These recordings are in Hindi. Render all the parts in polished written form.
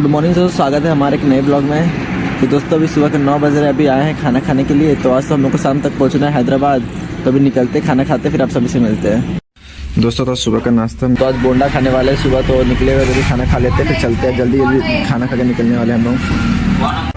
गुड मॉर्निंग दोस्तों, स्वागत है हमारे एक नए ब्लॉग में। तो दोस्तों अभी सुबह के 9 बज रहे, अभी आए हैं खाना खाने के लिए। तो आज तो हम लोग को शाम तक पहुंचना है हैदराबाद, तो अभी निकलते खाना खाते फिर आप सभी से मिलते हैं। दोस्तों तो सुबह का नाश्ता तो आज बोंडा खाने वाले हैं। सुबह तो निकले हुए जल्दी खाना खा लेते हैं, फिर चलते हैं जल्दी जल्दी खाना खा के निकलने वाले हम लोग।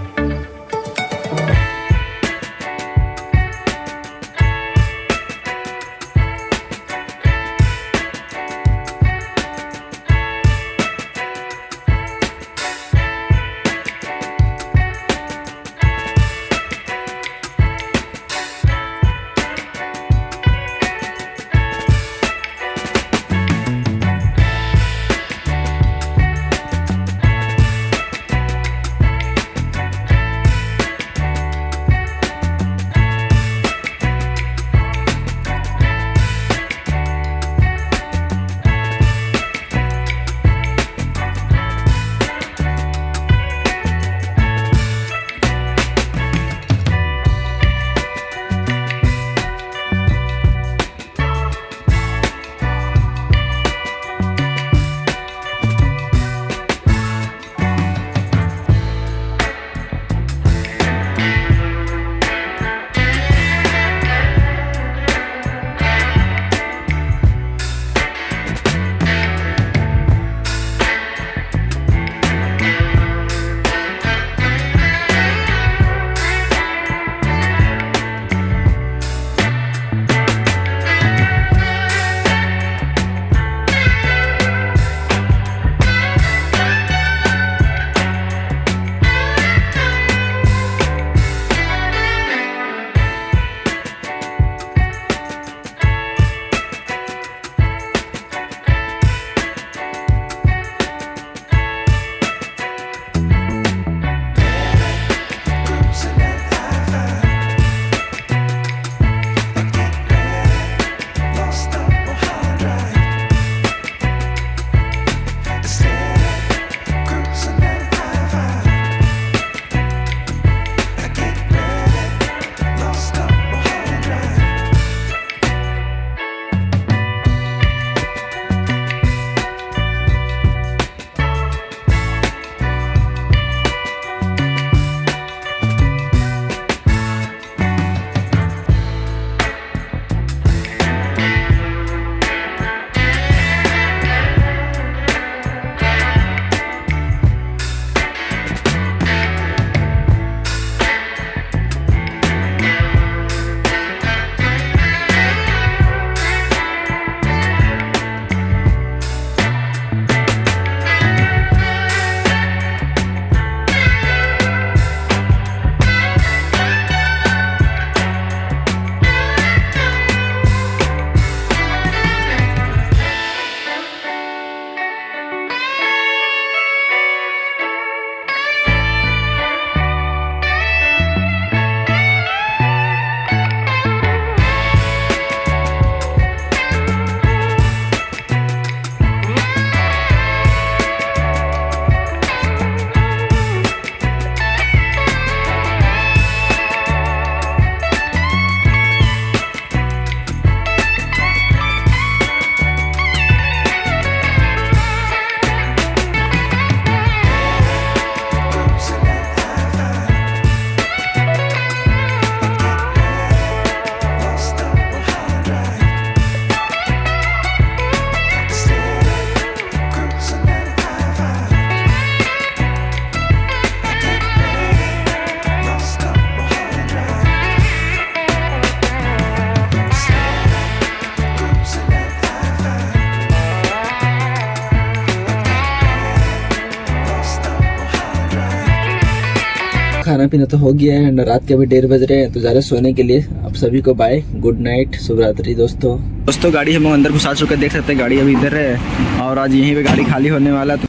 खाना पीना तो हो गया है, रात के अभी 1:30 बज रहे हैं, तो जा रहे सोने के लिए। आप सभी को बाय, गुड नाइट, शुभ रात्रि दोस्तों। गाड़ी हम लोग अंदर घुसा चुके, देख सकते हैं गाड़ी अभी इधर है और आज यहीं पे गाड़ी खाली होने वाला। तो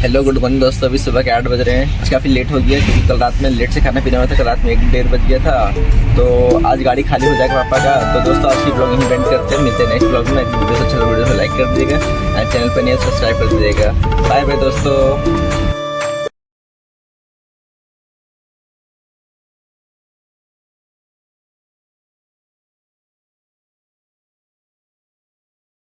हेलो गुड मॉर्निंग दोस्तों, अभी सुबह के 8 बज रहे हैं। आज काफ़ी लेट हो गया क्योंकि कल रात में लेट से खाना पीना हुआ था। कल रात में 1-1:30 बज गया था, तो आज गाड़ी खाली हो जाएगा पापा का। तो दोस्तों आज की ब्लॉग यहीं एंड करते हैं, मिलते हैं नेक्स्ट ब्लॉग में। वीडियो अच्छा वीडियो को लाइक कर दीजिएगा, चैनल पर नहीं सब्सक्राइब कर दीजिएगा। बाय बाय दोस्तों।